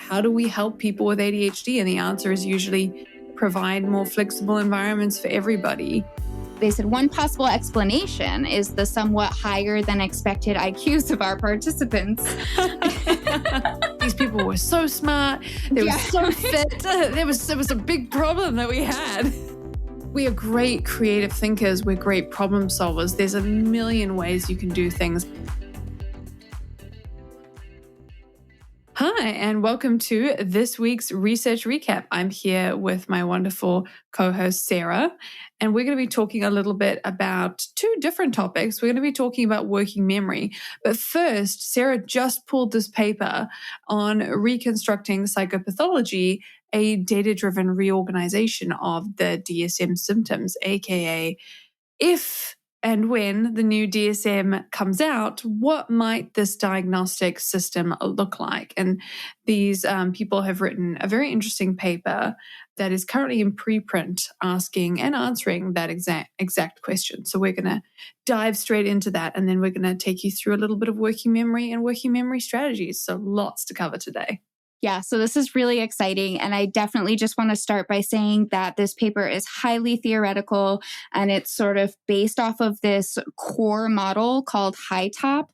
how do we help people with ADHD? And the answer is usually provide more flexible environments for everybody. They said one possible explanation is the somewhat higher than expected IQs of our participants. These people were so smart. They were so fit. There was a big problem that we had. We are great creative thinkers. We're great problem solvers. There's a million ways you can do things. Hi, and welcome to this week's Research Recap. I'm here with my wonderful co-host, Sarah, and we're going to be talking a little bit about two different topics. We're going to be talking about working memory. But first, Sarah just pulled this paper on Reconstructing Psychopathology, a data-driven reorganization of the DSM symptoms, aka if and when the new DSM comes out, what might this diagnostic system look like? And these people have written a very interesting paper that is currently in preprint asking and answering that exact question. So we're going to dive straight into that, and then we're going to take you through a little bit of working memory and working memory strategies. So lots to cover today. Yeah, so this is really exciting. And I definitely just want to start by saying that this paper is highly theoretical, and it's sort of based off of this core model called HiTOP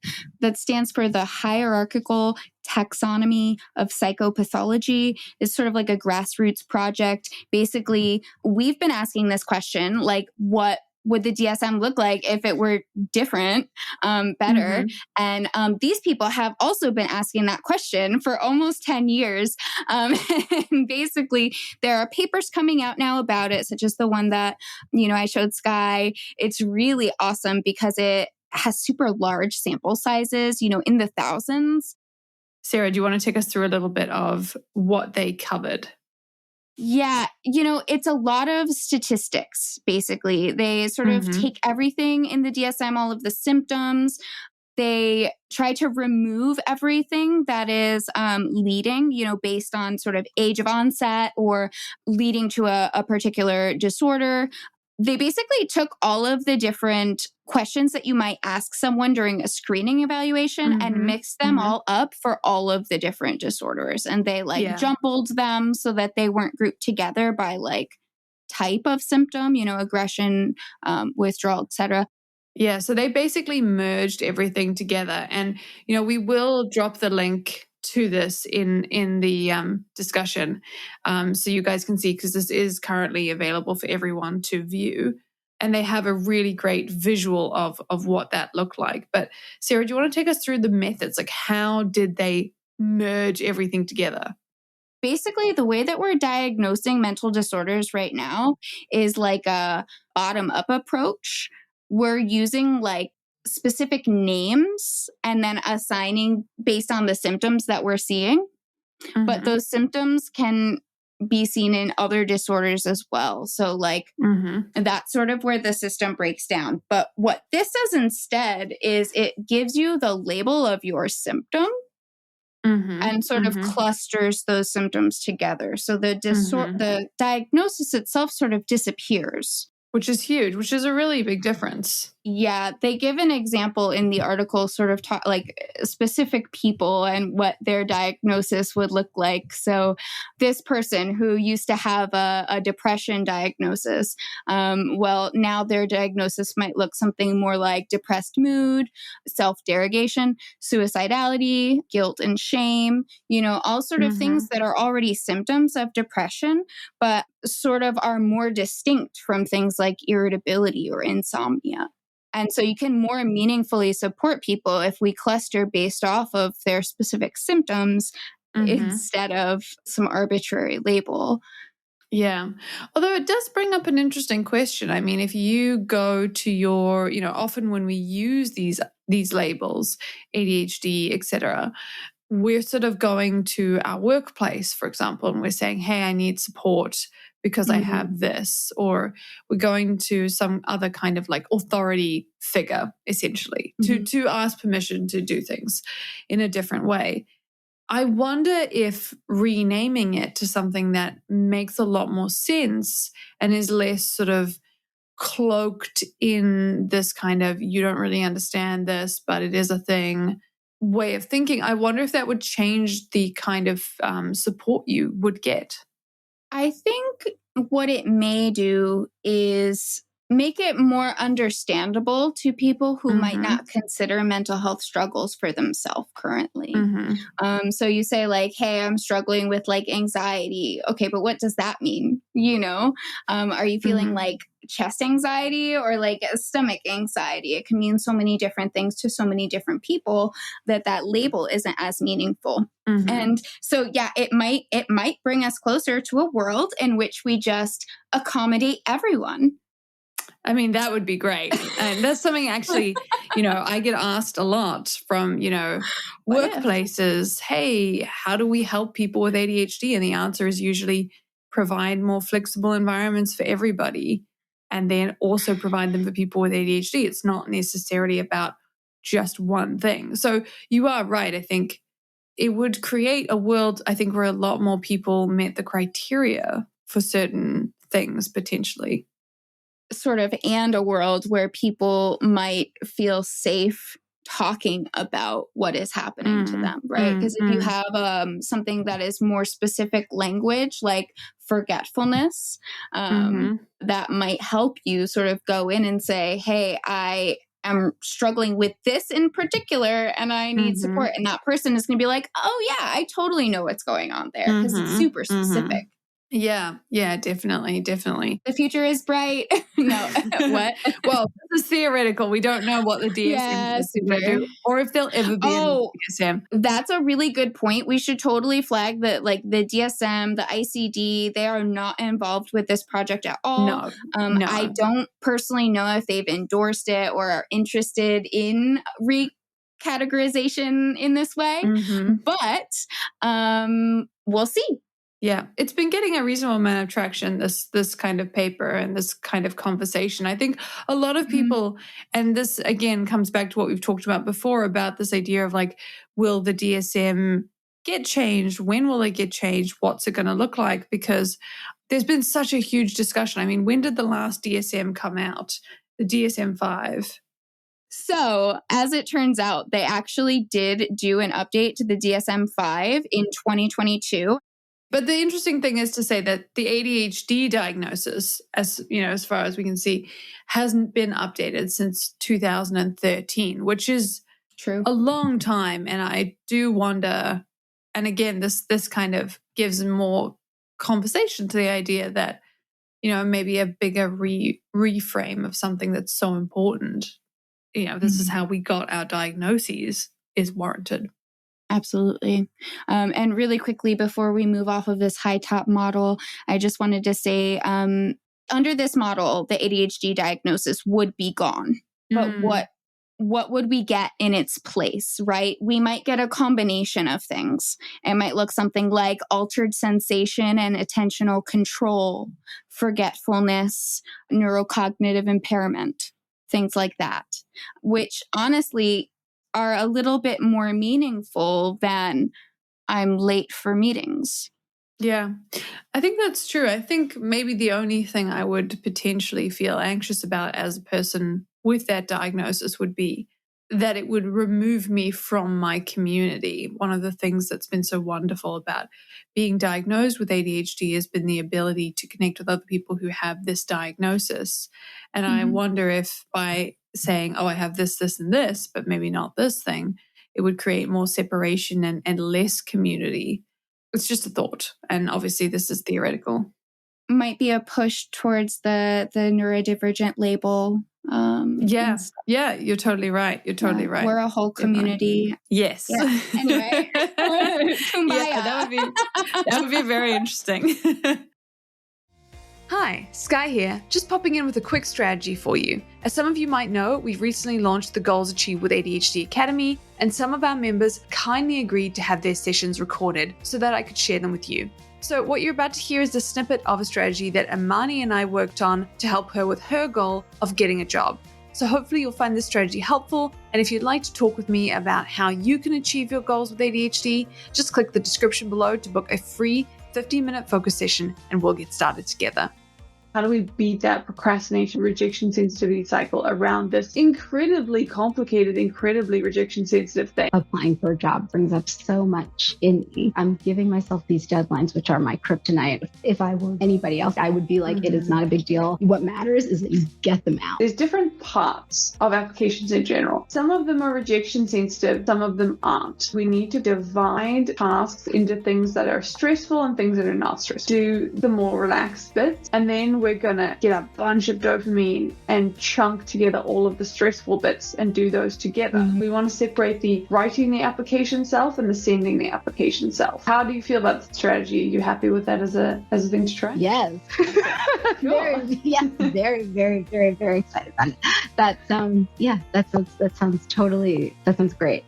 that stands for the Hierarchical Taxonomy of Psychopathology. It's sort of like a grassroots project. Basically, we've been asking this question, like, what would the DSM look like if it were different, better? And these people have also been asking that question for almost 10 years. And basically, there are papers coming out now about it, such as the one that, I showed Sky. It's really awesome because it has super large sample sizes, in the thousands. Sarah, do you want to take us through a little bit of what they covered? Yeah, it's a lot of statistics, basically. They sort of take everything in the DSM, all of the symptoms. They try to remove everything that is leading, based on sort of age of onset or leading to a particular disorder. They basically took all of the different questions that you might ask someone during a screening evaluation and mixed them all up for all of the different disorders. And they jumbled them so that they weren't grouped together by type of symptom, aggression, withdrawal, etc. Yeah, so they basically merged everything together. And, we will drop the link to this in the discussion so you guys can see, because this is currently available for everyone to view. And they have a really great visual of what that looked like. But Sarah, do you want to take us through the methods? Like, how did they merge everything together? Basically, the way that we're diagnosing mental disorders right now is like a bottom-up approach. We're using specific names and then assigning based on the symptoms that we're seeing. But those symptoms can be seen in other disorders as well. So that's sort of where the system breaks down. But what this does instead is it gives you the label of your symptom and sort of clusters those symptoms together. So the diagnosis itself sort of disappears. Which is huge, which is a really big difference. Yeah, they give an example in the article, sort of specific people and what their diagnosis would look like. So this person who used to have a depression diagnosis, now their diagnosis might look something more like depressed mood, self-derogation, suicidality, guilt and shame, all sort of things that are already symptoms of depression, but sort of are more distinct from things like irritability or insomnia. And so you can more meaningfully support people if we cluster based off of their specific symptoms instead of some arbitrary label. Yeah. Although it does bring up an interesting question. I mean, if you go to your, often when we use these labels, ADHD, etc., we're sort of going to our workplace, for example, and we're saying, hey, I need support because I have this, or we're going to some other kind of authority figure, essentially, to ask permission to do things in a different way. I wonder if renaming it to something that makes a lot more sense and is less sort of cloaked in this kind of, you don't really understand this, but it is a thing, way of thinking, I wonder if that would change the kind of support you would get. I think what it may do is make it more understandable to people who might not consider mental health struggles for themselves currently. So you say like, hey, I'm struggling with like anxiety. Okay, but what does that mean? Are you feeling like chest anxiety or like stomach anxiety? It can mean so many different things to so many different people that label isn't as meaningful. And so, yeah, it might bring us closer to a world in which we just accommodate everyone. I mean, that would be great. And that's something actually, I get asked a lot from, workplaces, hey, how do we help people with ADHD? And the answer is usually provide more flexible environments for everybody and then also provide them for people with ADHD. It's not necessarily about just one thing. So you are right. I think it would create a world, I think, where a lot more people met the criteria for certain things potentially. Sort of, and a world where people might feel safe talking about what is happening to them, right? Because if you have something that is more specific language, like forgetfulness, that might help you sort of go in and say, hey, I am struggling with this in particular and I need support. And that person is going to be like, oh yeah, I totally know what's going on there because it's super specific. Yeah, definitely. The future is bright. No, what? Well, this is theoretical. We don't know what the DSM is going to do or if they'll ever be in the DSM. That's a really good point. We should totally flag that like the DSM, the ICD, they are not involved with this project at all. No. I don't personally know if they've endorsed it or are interested in recategorization in this way, but we'll see. Yeah, it's been getting a reasonable amount of traction, this kind of paper and this kind of conversation. I think a lot of people, and this again comes back to what we've talked about before about this idea of like, will the DSM get changed? When will it get changed? What's it going to look like? Because there's been such a huge discussion. I mean, when did the last DSM come out? The DSM-5. So, as it turns out, they actually did do an update to the DSM-5 in 2022. But the interesting thing is to say that the ADHD diagnosis, as far as we can see, hasn't been updated since 2013, which is true, a long time. And I do wonder, and again, this kind of gives more conversation to the idea that, maybe a bigger reframe of something that's so important. This is how we got our diagnoses is warranted. Absolutely. And really quickly, before we move off of this HiTOP model, I just wanted to say, under this model, the ADHD diagnosis would be gone. But what would we get in its place, right? We might get a combination of things. It might look something like altered sensation and attentional control, forgetfulness, neurocognitive impairment, things like that, which honestly are a little bit more meaningful than I'm late for meetings. Yeah, I think that's true. I think maybe the only thing I would potentially feel anxious about as a person with that diagnosis would be that it would remove me from my community. One of the things that's been so wonderful about being diagnosed with ADHD has been the ability to connect with other people who have this diagnosis. And I wonder if by saying, oh, I have this, this, and this, but maybe not this thing, it would create more separation and less community. It's just a thought. And obviously this is theoretical. Might be a push towards the neurodivergent label. Yeah, you're totally right. You're totally right. We're a whole community. Yes. Yeah. Anyway, kumbaya. Yeah, that would be very interesting. Hi, Sky here, just popping in with a quick strategy for you. As some of you might know, we've recently launched the Goals Achieved with ADHD Academy, and some of our members kindly agreed to have their sessions recorded so that I could share them with you. So what you're about to hear is a snippet of a strategy that Amani and I worked on to help her with her goal of getting a job. So hopefully you'll find this strategy helpful, and if you'd like to talk with me about how you can achieve your goals with ADHD, just click the description below to book a free 15-minute focus session and we'll get started together. How do we beat that procrastination, rejection sensitivity cycle around this incredibly complicated, incredibly rejection sensitive thing? Applying for a job brings up so much in me. I'm giving myself these deadlines, which are my kryptonite. If I were anybody else, I would be like, it is not a big deal. What matters is that you get them out. There's different parts of applications in general. Some of them are rejection sensitive, some of them aren't. We need to divide tasks into things that are stressful and things that are not stressful. Do the more relaxed bits, and then we're gonna get a bunch of dopamine and chunk together all of the stressful bits and do those together. We want to separate the writing the application self and the sending the application self. How do you feel about the strategy? Are you happy with that as a thing to try? Yes. Very, very excited about it. That sounds great.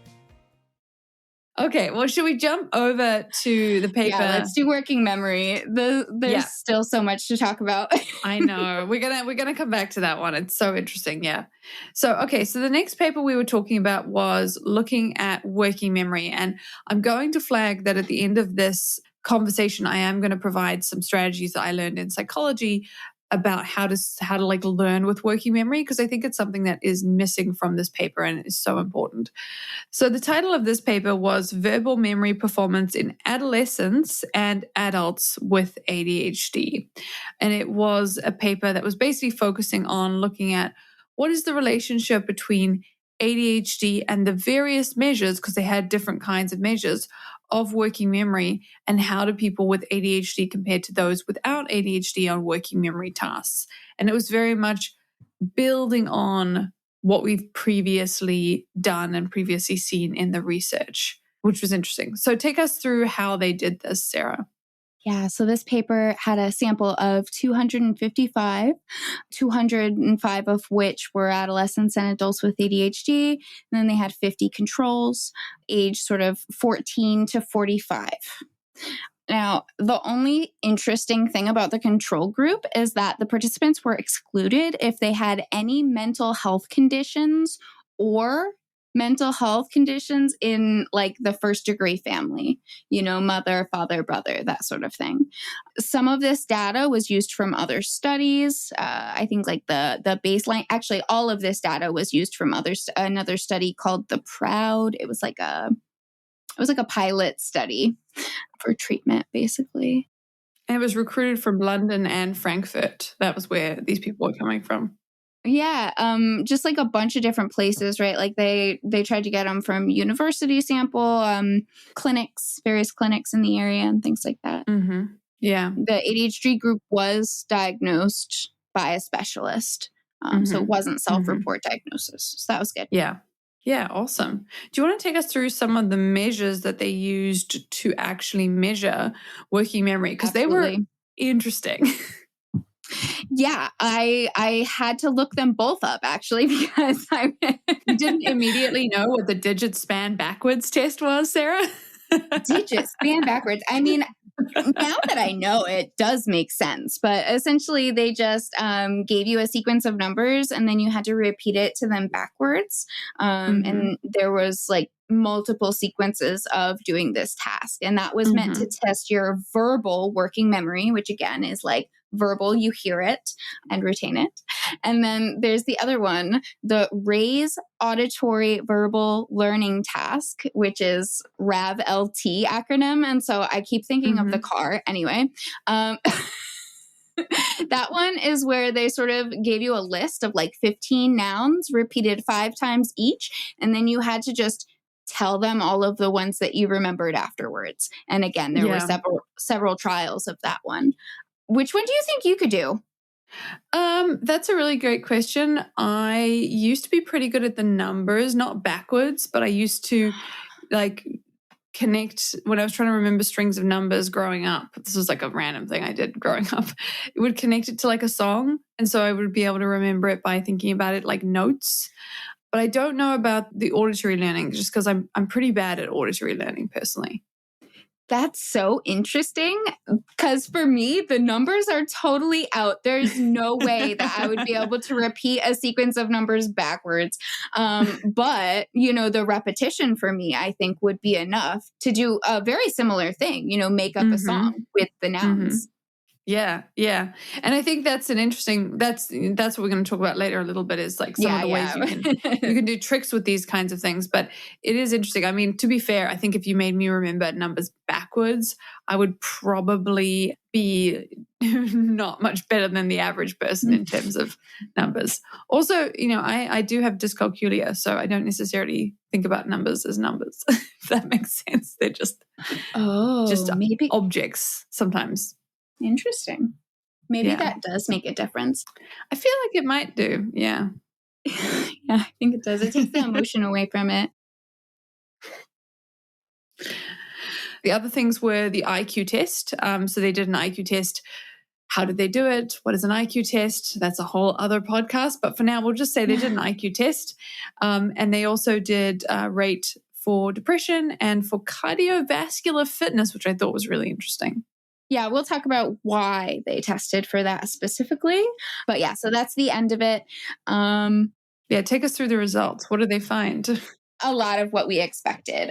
Okay, well, should we jump over to the paper? Yeah, let's do working memory. There's still so much to talk about. I know. We're gonna come back to that one. It's so interesting. Yeah. So the next paper we were talking about was looking at working memory, and I'm going to flag that at the end of this conversation, I am going to provide some strategies that I learned in psychology about how to like learn with working memory, because I think it's something that is missing from this paper and is so important. So the title of this paper was Verbal Memory Performance in Adolescents and Adults with ADHD. And it was a paper that was basically focusing on looking at what is the relationship between ADHD and the various measures, because they had different kinds of measures of working memory, and how do people with ADHD compare to those without ADHD on working memory tasks. And it was very much building on what we've previously done and previously seen in the research, which was interesting. So take us through how they did this, Sarah. Yeah, so this paper had a sample of 255, 205 of which were adolescents and adults with ADHD. And then they had 50 controls, age sort of 14 to 45. Now, the only interesting thing about the control group is that the participants were excluded if they had any mental health conditions or mental health conditions in like the first degree family, mother, father, brother, that sort of thing. Some of this data was used from other studies. I think like the baseline, actually all of this data was used from another study called the PROUD. It was like a pilot study for treatment, basically. And it was recruited from London and Frankfurt. That was where these people were coming from. Yeah, just like a bunch of different places, right? Like they tried to get them from university sample, clinics, various clinics in the area and things like that. Mm-hmm. Yeah. The ADHD group was diagnosed by a specialist, so it wasn't self-report diagnosis. So that was good. Yeah. Yeah, awesome. Do you want to take us through some of the measures that they used to actually measure working memory? Because they were interesting. Yeah, I had to look them both up, actually, because You didn't immediately know what the digit span backwards test was, Sarah? Digit span backwards. I mean, now that I know, it does make sense. But essentially, they just gave you a sequence of numbers, and then you had to repeat it to them backwards. And there was like multiple sequences of doing this task. And that was meant to test your verbal working memory, which again is like verbal, you hear it and retain it. And then there's the other one, the RAISE Auditory Verbal Learning Task, which is RAV-LT acronym. And so I keep thinking of the car anyway. That one is where they sort of gave you a list of like 15 nouns repeated 5 times each. And then you had to just tell them all of the ones that you remembered afterwards. And again, there were several trials of that one. Which one do you think you could do? That's a really great question. I used to be pretty good at the numbers, not backwards, but I used to like connect when I was trying to remember strings of numbers growing up. This was like a random thing I did growing up. It would connect it to like a song. And so I would be able to remember it by thinking about it like notes. But I don't know about the auditory learning just because I'm pretty bad at auditory learning personally. That's so interesting because for me, the numbers are totally out. There's no way that I would be able to repeat a sequence of numbers backwards. But, the repetition for me, I think would be enough to do a very similar thing, make up a song with the nouns. Yeah, yeah. And I think that's an interesting, that's what we're going to talk about later a little bit, is like some of the ways you can do tricks with these kinds of things. But it is interesting. I mean, to be fair, I think if you made me remember numbers backwards, I would probably be not much better than the average person in terms of numbers. Also, I do have dyscalculia, so I don't necessarily think about numbers as numbers, if that makes sense. They're just maybe objects sometimes. Interesting. Maybe that does make a difference. I feel like it might do. Yeah. Yeah, I think it does. It takes the emotion away from it. The other things were the IQ test. So they did an IQ test. How did they do it? What is an IQ test? That's a whole other podcast. But for now, we'll just say they did an IQ test. And they also did rate for depression and for cardiovascular fitness, which I thought was really interesting. Yeah, we'll talk about why they tested for that specifically. But yeah, so that's the end of it. Take us through the results. What did they find? A lot of what we expected.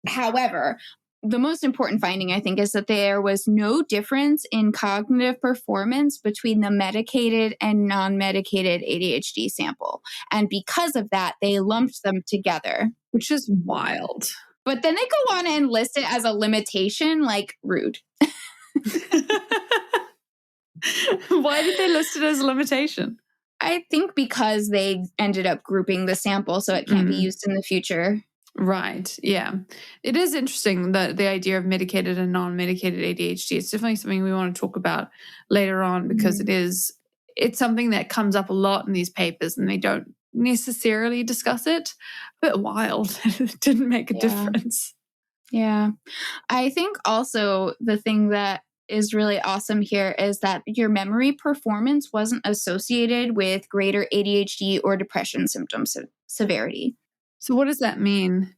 However, the most important finding, I think, is that there was no difference in cognitive performance between the medicated and non-medicated ADHD sample. And because of that, they lumped them together. Which is wild. But then they go on and list it as a limitation, like rude. Why did they list it as a limitation? I think because they ended up grouping the sample so it can't be used in the future. Right. Yeah. It is interesting, the idea of medicated and non-medicated ADHD. It's definitely something we want to talk about later on, because it's something that comes up a lot in these papers and they don't necessarily discuss it. A bit wild. It didn't make a difference. Yeah. I think also the thing that is really awesome here is that your memory performance wasn't associated with greater ADHD or depression symptom severity. So what does that mean?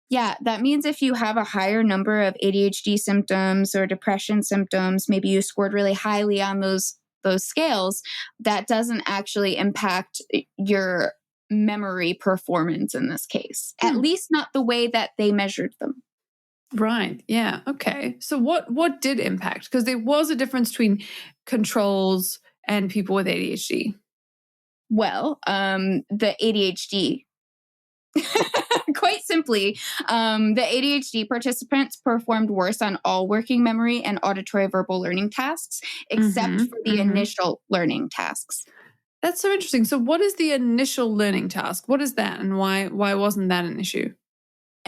Yeah, that means if you have a higher number of ADHD symptoms or depression symptoms, maybe you scored really highly on those scales, that doesn't actually impact your memory performance in this case, at least not the way that they measured them. Right. Yeah. Okay. So what did impact? Because there was a difference between controls and people with ADHD. Well, the ADHD, quite simply, the ADHD participants performed worse on all working memory and auditory verbal learning tasks, except for the initial learning tasks. That's so interesting. So what is the initial learning task? What is that, and why wasn't that an issue?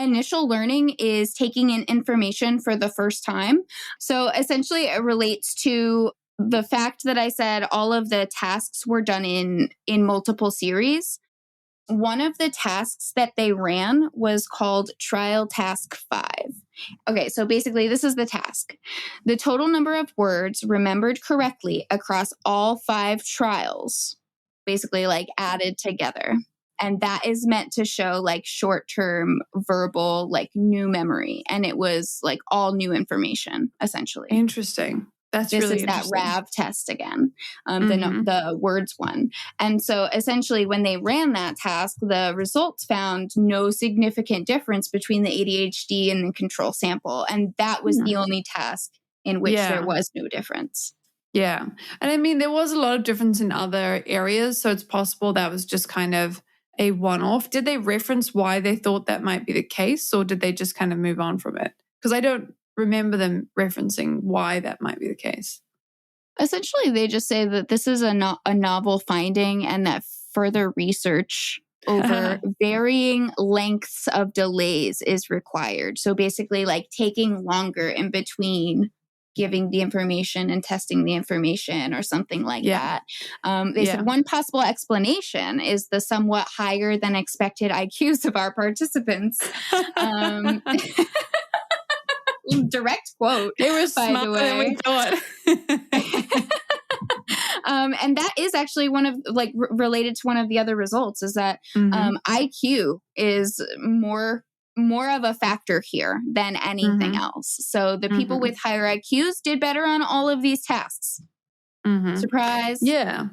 Initial learning is taking in information for the first time. So essentially it relates to the fact that I said all of the tasks were done in multiple series. One of the tasks that they ran was called Trial Task 5. Okay, so basically this is the task. The total number of words remembered correctly across all 5 trials, basically like added together. And that is meant to show like short-term verbal, like new memory. And it was like all new information, essentially. Interesting. This really is that RAV test again, the words one. And so essentially when they ran that task, the results found no significant difference between the ADHD and the control sample. And that was the only task in which there was no difference. Yeah. And I mean, there was a lot of difference in other areas. So it's possible that was just kind of a one-off. Did they reference why they thought that might be the case, or did they just kind of move on from it? Because I don't remember them referencing why that might be the case. Essentially, they just say that this is a novel finding and that further research over varying lengths of delays is required. So basically, like taking longer in between giving the information and testing the information or something like that. They said one possible explanation is the somewhat higher than expected IQs of our participants. Direct quote. They were smarter than we thought. And that is actually one of related to one of the other results is that IQ is more of a factor here than anything else. So the people with higher IQs did better on all of these tasks. Surprise. Yeah.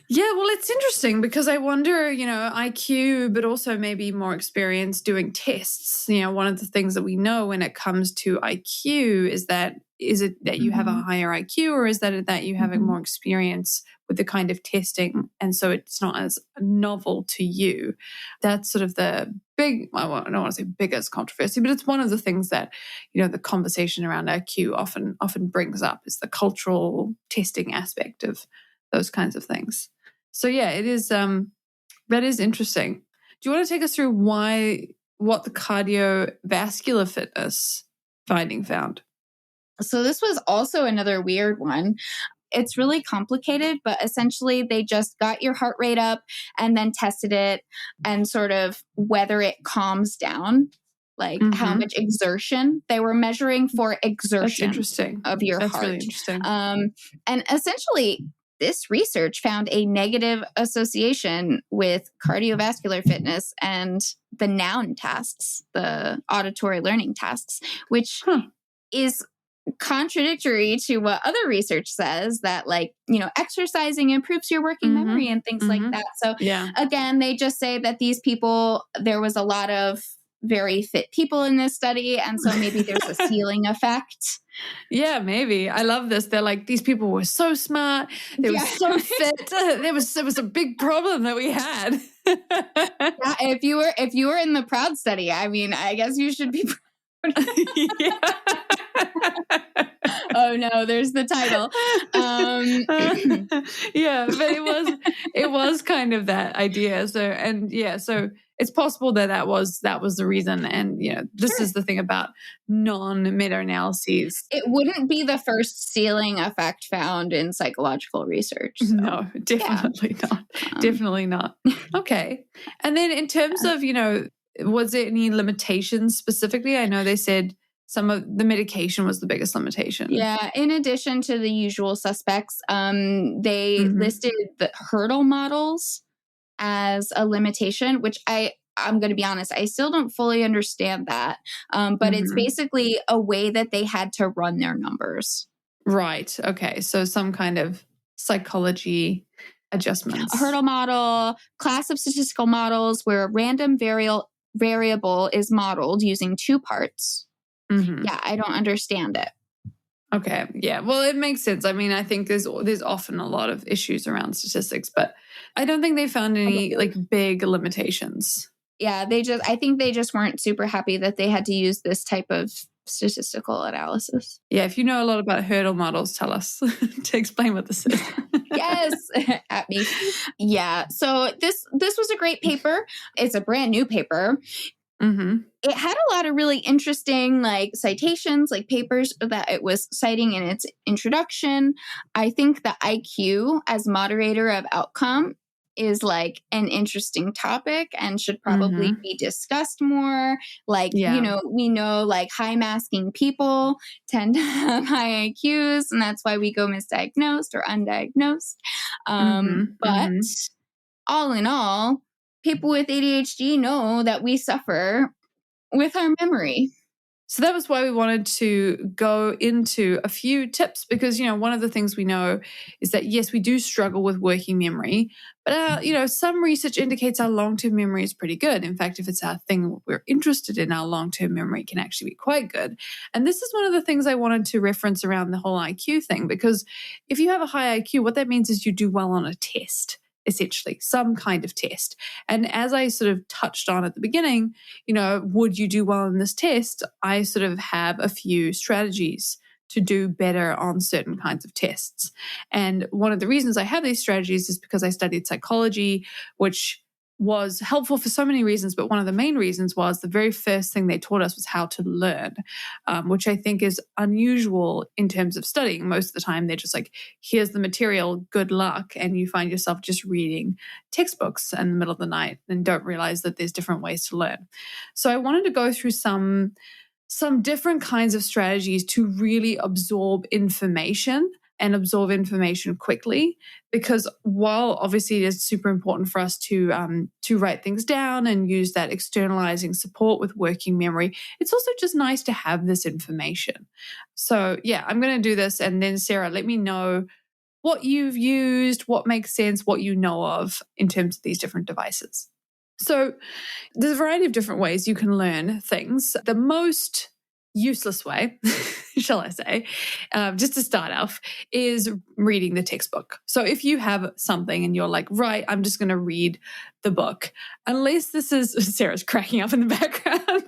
Yeah, well, it's interesting because I wonder, IQ, but also maybe more experience doing tests. One of the things that we know when it comes to IQ is that is it that you have a higher IQ, or is that you have more experience with the kind of testing, and so it's not as novel to you? That's sort of the big, I don't want to say biggest controversy, but it's one of the things that, the conversation around IQ often brings up, is the cultural testing aspect of those kinds of things. So yeah, it is, that is interesting. Do you want to take us through what the cardiovascular fitness finding found? So this was also another weird one. It's really complicated, but essentially they just got your heart rate up and then tested it and sort of whether it calms down, like how much exertion they were measuring for exertion. That's interesting. Of your heart. That's really interesting. And essentially, this research found a negative association with cardiovascular fitness and the noun tasks, the auditory learning tasks, which is contradictory to what other research says, that exercising improves your working memory and things like that. So again, they just say that these people, there was a lot of very fit people in this study, and so maybe there's a ceiling effect. Yeah, maybe. I love this. They're like, these people were so smart. They were so fit. There was a big problem that we had. If you were in the Proud study, I mean, I guess you should be proud. Oh no, there's the title. Yeah, but it was kind of that idea. So it's possible that was the reason. And this is the thing about non-meta-analyses. It wouldn't be the first ceiling effect found in psychological research. So. No, definitely not. Definitely not. Okay. And then in terms of, was there any limitations specifically? I know they said some of the medication was the biggest limitation. Yeah. In addition to the usual suspects, they listed the hurdle models as a limitation, which I'm going to be honest, I still don't fully understand that. But it's basically a way that they had to run their numbers. Right. Okay. So some kind of psychology adjustments. A hurdle model, class of statistical models where a random variable is modeled using two parts. Yeah, I don't understand it. Okay. Yeah. Well, it makes sense. I mean, I think there's often a lot of issues around statistics, but I don't think they found any big limitations. Yeah, I think they just weren't super happy that they had to use this type of statistical analysis. Yeah, if you know a lot about hurdle models, tell us to explain what this is. Yes, at me. Yeah. So this was a great paper. It's a brand new paper. It had a lot of really interesting citations, papers that it was citing in its introduction. I think the IQ as moderator of outcome is an interesting topic and should probably be discussed more. We know high masking people tend to have high IQs, and that's why we go misdiagnosed or undiagnosed. But all in all, people with ADHD know that we suffer with our memory. So that was why we wanted to go into a few tips, because, one of the things we know is that, yes, we do struggle with working memory, but, some research indicates our long-term memory is pretty good. In fact, if it's our thing we're interested in, our long-term memory can actually be quite good. And this is one of the things I wanted to reference around the whole IQ thing, because if you have a high IQ, what that means is you do well on a test. Essentially, some kind of test. And as I sort of touched on at the beginning, would you do well in this test? I sort of have a few strategies to do better on certain kinds of tests. And one of the reasons I have these strategies is because I studied psychology, which was helpful for so many reasons, but one of the main reasons was the very first thing they taught us was how to learn, which I think is unusual in terms of studying. Most of the time, they're just like, here's the material, good luck, and you find yourself just reading textbooks in the middle of the night and don't realize that there's different ways to learn. So I wanted to go through some different kinds of strategies to really absorb information and absorb information quickly, because while obviously it is super important for us to write things down and use that externalizing support with working memory, it's also just nice to have this information. So yeah, I'm going to do this, and then Sarah, let me know what you've used, what makes sense, what you know of in terms of these different devices. So there's a variety of different ways you can learn things. The most useless way, shall I say, just to start off, is reading the textbook. So if you have something and you're like, right, I'm just going to read the book, unless this is, Sarah's cracking up in the background.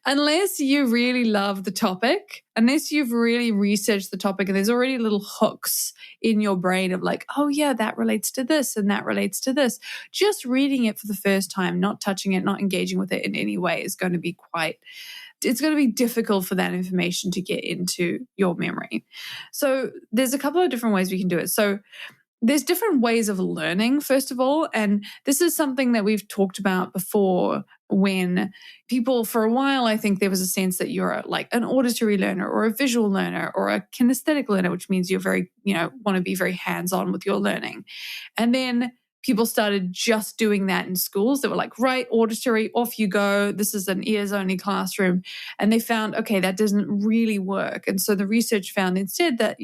Unless you really love the topic, unless you've really researched the topic and there's already little hooks in your brain of like, oh yeah, that relates to this and that relates to this. Just reading it for the first time, not touching it, not engaging with it in any way is going to be it's going to be difficult for that information to get into your memory. So there's a couple of different ways we can do it. So there's different ways of learning, first of all, and this is something that we've talked about before when people, for a while, I think there was a sense that you're like an auditory learner or a visual learner or a kinesthetic learner, which means you're very, want to be very hands-on with your learning. And then people started just doing that in schools. They were like, right, auditory, off you go. This is an ears-only classroom. And they found, okay, that doesn't really work. And so the research found instead that,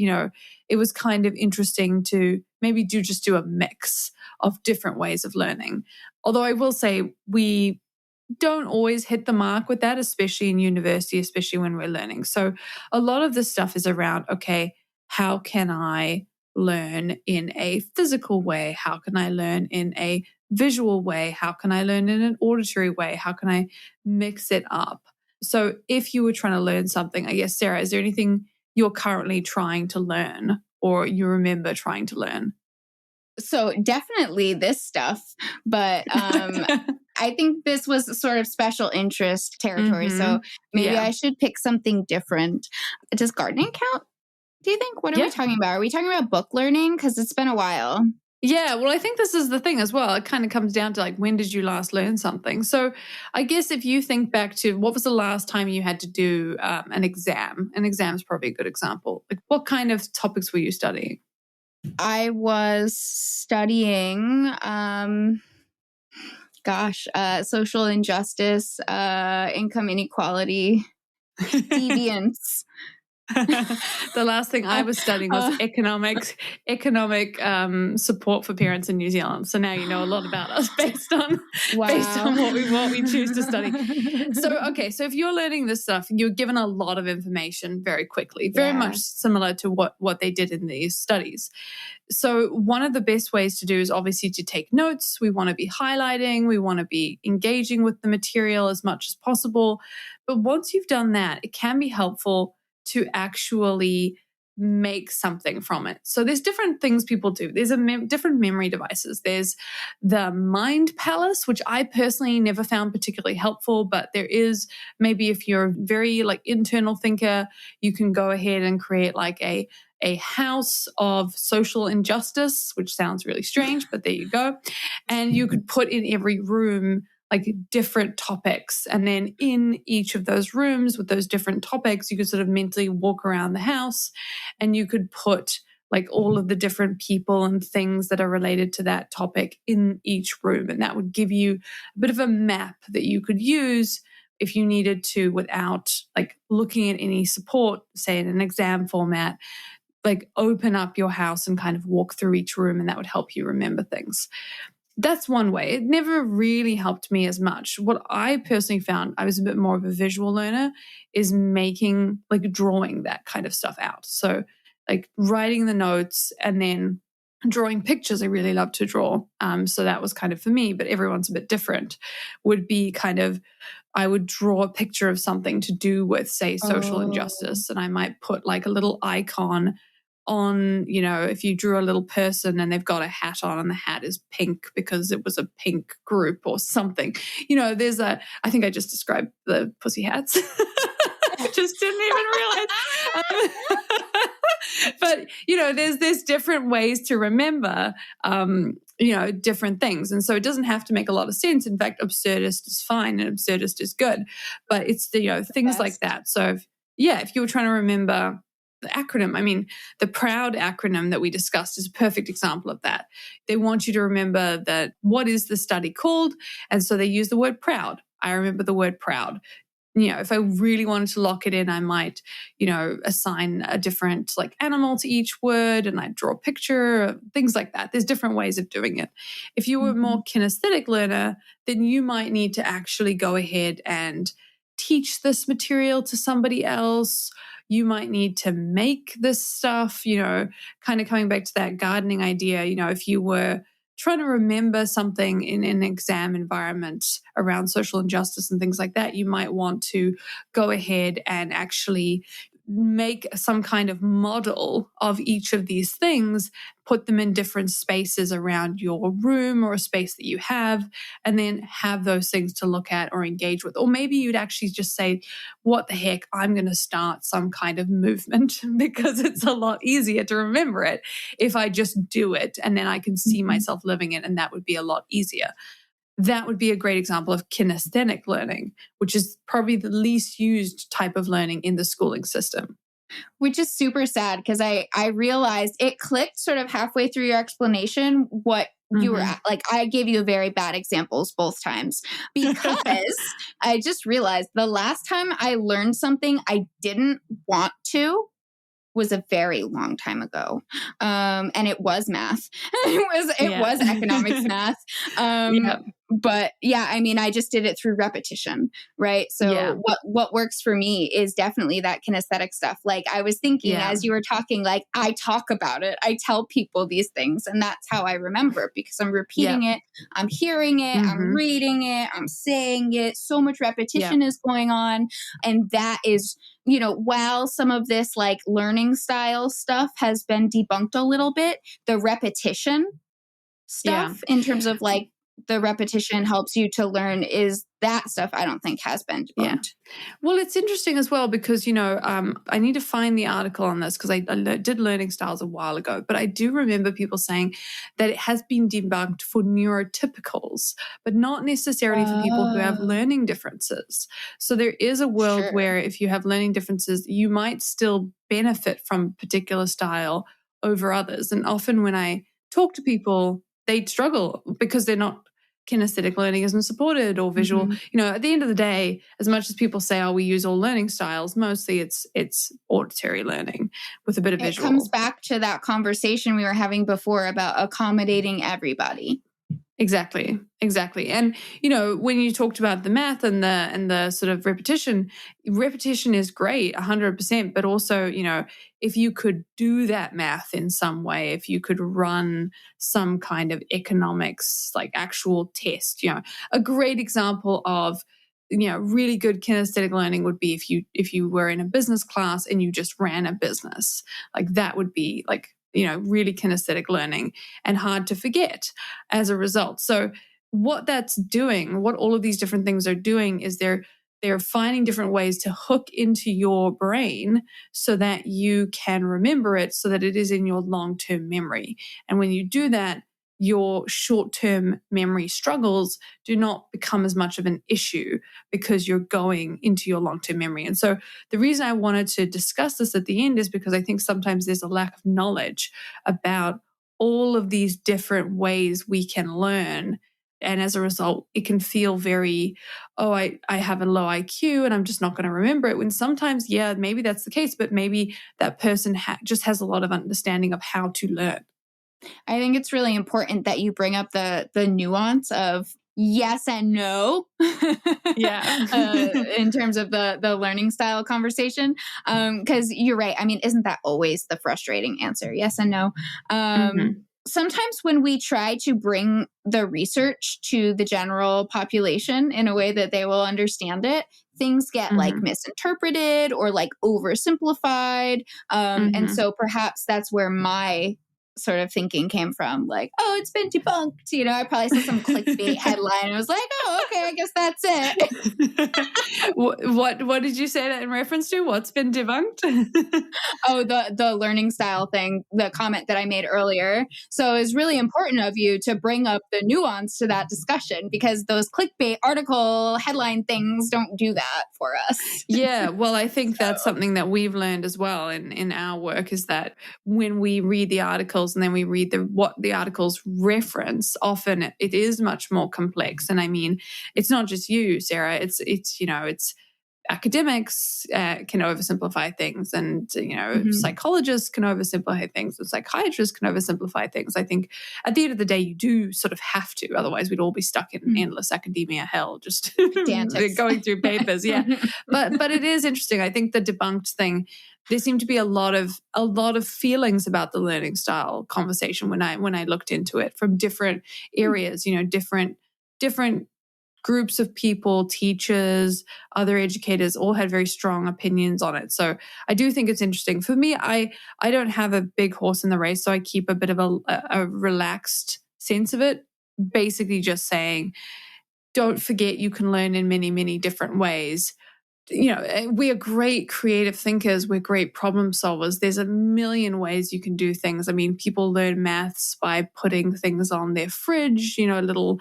it was kind of interesting to maybe just do a mix of different ways of learning. Although I will say we don't always hit the mark with that, especially in university, especially when we're learning. So a lot of this stuff is around, okay, how can I learn in a physical way? How can I learn in a visual way? How can I learn in an auditory way? How can I mix it up? So if you were trying to learn something, I guess, Sarah, is there anything you're currently trying to learn or you remember trying to learn? So definitely this stuff, but I think this was sort of special interest territory. Mm-hmm. So maybe I should pick something different. Does gardening count? Do you think? What are we talking about? Are we talking about book learning? Because it's been a while. Yeah, well, I think this is the thing as well. It kind of comes down to like, when did you last learn something? So I guess if you think back to what was the last time you had to do an exam is probably a good example. Like, what kind of topics were you studying? I was studying, social injustice, income inequality, deviance. The last thing I was studying was economic support for parents in New Zealand. So now you know a lot about us based on what we choose to study. So if you're learning this stuff, you're given a lot of information very quickly, very much similar to what they did in these studies. So one of the best ways to do is obviously to take notes. We want to be highlighting. We want to be engaging with the material as much as possible. But once you've done that, it can be helpful to actually make something from it. So there's different things people do. There's different memory devices. There's the mind palace, which I personally never found particularly helpful, but there is, maybe if you're a very like internal thinker, you can go ahead and create like a house of social injustice, which sounds really strange, but there you go. And you could put in every room like different topics. And then in each of those rooms with those different topics, you could sort of mentally walk around the house and you could put like all of the different people and things that are related to that topic in each room. And that would give you a bit of a map that you could use if you needed to, without like looking at any support, say in an exam format, like open up your house and kind of walk through each room, and that would help you remember things. That's one way. It never really helped me as much. What I personally found, I was a bit more of a visual learner, is drawing that kind of stuff out. So like writing the notes and then drawing pictures. I really love to draw. So that was kind of for me, but everyone's a bit different. Would be kind of, I would draw a picture of something to do with, say, social injustice. And I might put like a little icon on, if you drew a little person and they've got a hat on and the hat is pink because it was a pink group or something. I think I just described the pussy hats. I just didn't even realize. But, there's different ways to remember, different things. And so it doesn't have to make a lot of sense. In fact, absurdist is fine and absurdist is good. But it's things like that. So if you were trying to remember the acronym, the PROUD acronym that we discussed is a perfect example of that. They want you to remember that what is the study called? And so they use the word PROUD. I remember the word PROUD. if I really wanted to lock it in, I might, assign a different like animal to each word, and I'd draw a picture, things like that. There's different ways of doing it. If you were a more kinesthetic learner, then you might need to actually go ahead and teach this material to somebody else. You might need to make this stuff, kind of coming back to that gardening idea, if you were trying to remember something in an exam environment around social injustice and things like that, you might want to go ahead and actually make some kind of model of each of these things, put them in different spaces around your room or a space that you have, and then have those things to look at or engage with. Or maybe you'd actually just say, what the heck, I'm going to start some kind of movement because it's a lot easier to remember it if I just do it, and then I can see myself living it, and that would be a lot easier. That would be a great example of kinesthetic learning, which is probably the least used type of learning in the schooling system. Which is super sad because I realized it clicked sort of halfway through your explanation what you were at. Like, I gave you very bad examples both times because I just realized the last time I learned something I didn't want to was a very long time ago. And it was math. It was economics math. But yeah, I mean, I just did it through repetition, right? So what works for me is definitely that kinesthetic stuff. Like, I was thinking as you were talking, like, I talk about it, I tell people these things, and that's how I remember it because I'm repeating it, I'm hearing it, I'm reading it, I'm saying it. So much repetition is going on. And that is, while some of this like learning style stuff has been debunked a little bit, the repetition stuff in terms of like the repetition helps you to learn is that stuff I don't think has been debunked. Yeah. Well, it's interesting as well because, I need to find the article on this because I did learning styles a while ago, but I do remember people saying that it has been debunked for neurotypicals, but not necessarily for people who have learning differences. So there is a world where if you have learning differences, you might still benefit from a particular style over others. And often when I talk to people, they struggle because they're not kinesthetic learning isn't supported or visual. At the end of the day, as much as people say, we use all learning styles, mostly it's auditory learning with a bit of visual. It comes back to that conversation we were having before about accommodating everybody. Exactly. And, when you talked about the math and the sort of repetition is great, 100%. But also, if you could do that math in some way, if you could run some kind of economics, like actual test, a great example of, really good kinesthetic learning would be if you were in a business class and you just ran a business, like that would be like, really kinesthetic learning and hard to forget as a result. So what that's doing, what all of these different things are doing is they're finding different ways to hook into your brain so that you can remember it so that it is in your long-term memory. And when you do that, your short-term memory struggles do not become as much of an issue because you're going into your long-term memory. And so the reason I wanted to discuss this at the end is because I think sometimes there's a lack of knowledge about all of these different ways we can learn. And as a result, it can feel very, I have a low IQ and I'm just not going to remember it. When sometimes, maybe that's the case, but maybe that person just has a lot of understanding of how to learn. I think it's really important that you bring up the nuance of yes and no. In terms of the learning style conversation. Because you're right. I mean, isn't that always the frustrating answer? Yes and no. Sometimes when we try to bring the research to the general population in a way that they will understand it, things get like misinterpreted or like oversimplified. And so perhaps that's where my sort of thinking came from, like, it's been debunked. I probably saw some clickbait headline and I was like, okay, I guess that's it. What did you say that in reference to? What's been debunked? The learning style thing, the comment that I made earlier. So it's really important of you to bring up the nuance to that discussion because those clickbait article headline things don't do that for us. Yeah, well, I think that's something that we've learned as well in our work is that when we read the articles and then we read what the articles reference, often it is much more complex. And I mean, it's not just you, Sarah. It's academics can oversimplify things, and psychologists can oversimplify things, and psychiatrists can oversimplify things. I think at the end of the day, you do sort of have to, otherwise we'd all be stuck in endless academia hell, just going through papers. Yeah, but it is interesting. I think the debunked thing, there seemed to be a lot of feelings about the learning style conversation when I looked into it from different areas, different groups of people, teachers, other educators, all had very strong opinions on it. So I do think it's interesting. For me, I don't have a big horse in the race, so I keep a bit of a relaxed sense of it, basically just saying, don't forget you can learn in many, many different ways. We are great creative thinkers. We're great problem solvers. There's a million ways you can do things. I mean, people learn maths by putting things on their fridge, little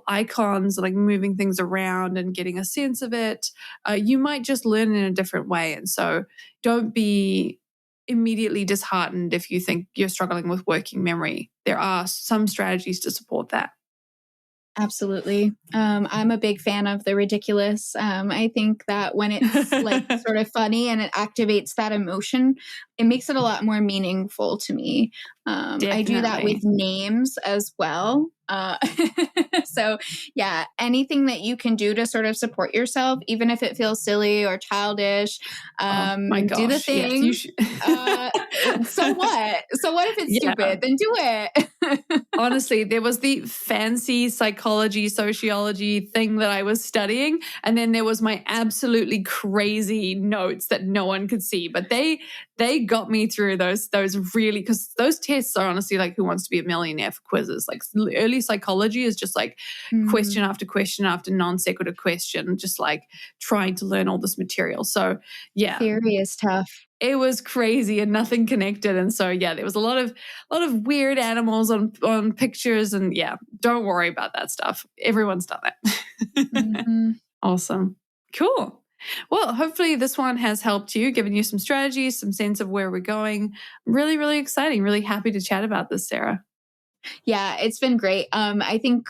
icons, like moving things around and getting a sense of it. You might just learn in a different way. And so don't be immediately disheartened if you think you're struggling with working memory. There are some strategies to support that. Absolutely. I'm a big fan of the ridiculous. I think that when it's like sort of funny and it activates that emotion, it makes it a lot more meaningful to me. I do that with names as well. So yeah, anything that you can do to sort of support yourself, even if it feels silly or childish, do the thing. Yes, so what? So what if it's stupid? Then do it. Honestly, there was the fancy psychology, sociology thing that I was studying. And then there was my absolutely crazy notes that no one could see. But they got me through those really, because those tests are honestly like Who Wants to Be a Millionaire for quizzes. Like early psychology is just like question after question after non sequitur question, just like trying to learn all this material. So yeah. Theory is tough. It was crazy and nothing connected. And so, yeah, there was a lot of weird animals on pictures. And yeah, don't worry about that stuff. Everyone's done it. Awesome. Cool. Well, hopefully this one has helped you, given you some strategies, some sense of where we're going. Really, really exciting. Really happy to chat about this, Sarah. Yeah, it's been great. I think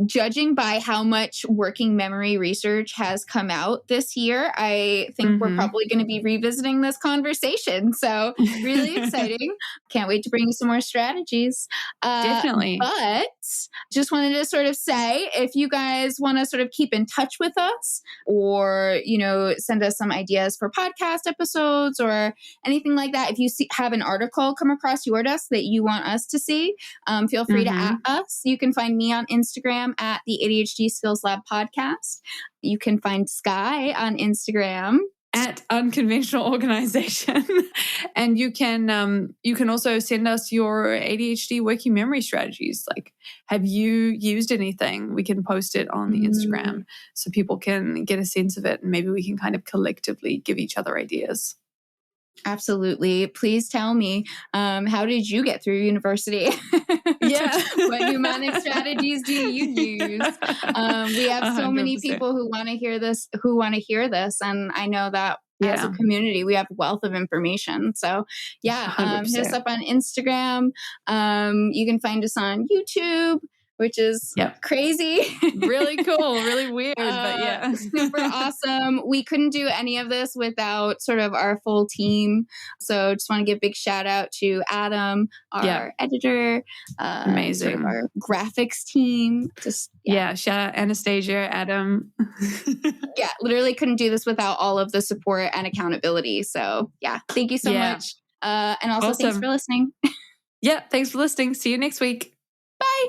judging by how much working memory research has come out this year, I think we're probably going to be revisiting this conversation. So really exciting. Can't wait to bring you some more strategies. Definitely. But just wanted to sort of say, if you guys want to sort of keep in touch with us or, send us some ideas for podcast episodes or anything like that, if you have an article come across your desk that you want us to see, feel free to at us. You can find me on Instagram at the ADHD Skills Lab podcast. You can find Sky on Instagram at Unconventional Organization. And you can also send us your ADHD working memory strategies. Like, have you used anything? We can post it on the Instagram so people can get a sense of it, and maybe we can kind of collectively give each other ideas. Absolutely. Please tell me, how did you get through university? Yeah. What mnemonic strategies do you use? We have so 100%. Many people who want to hear this, And I know that as a community, we have a wealth of information. So hit us up on Instagram. You can find us on YouTube, which is crazy. Really cool, really weird, but yeah. Super awesome. We couldn't do any of this without sort of our full team. So just want to give a big shout out to Adam, our editor. Amazing. Sort of our graphics team. Shout out Anastasia, Adam. Literally couldn't do this without all of the support and accountability. So thank you so much. And also thanks for listening. Thanks for listening. See you next week. Bye.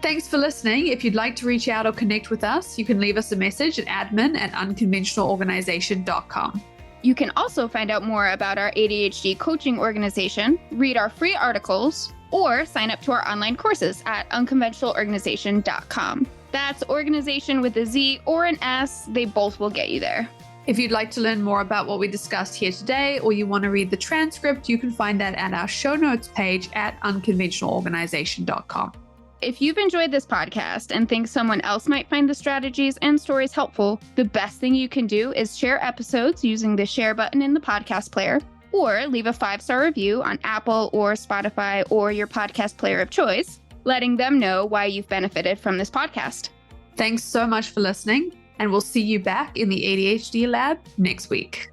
Thanks for listening. If you'd like to reach out or connect with us, you can leave us a message at admin@unconventionalorganization.com. You can also find out more about our ADHD coaching organization, read our free articles, or sign up to our online courses at unconventionalorganization.com. That's organization with a Z or an S. They both will get you there. If you'd like to learn more about what we discussed here today, or you want to read the transcript, you can find that at our show notes page at unconventionalorganization.com. If you've enjoyed this podcast and think someone else might find the strategies and stories helpful, the best thing you can do is share episodes using the share button in the podcast player, or leave a 5-star review on Apple or Spotify or your podcast player of choice. letting them know why you've benefited from this podcast. Thanks so much for listening, and we'll see you back in the ADHD lab next week.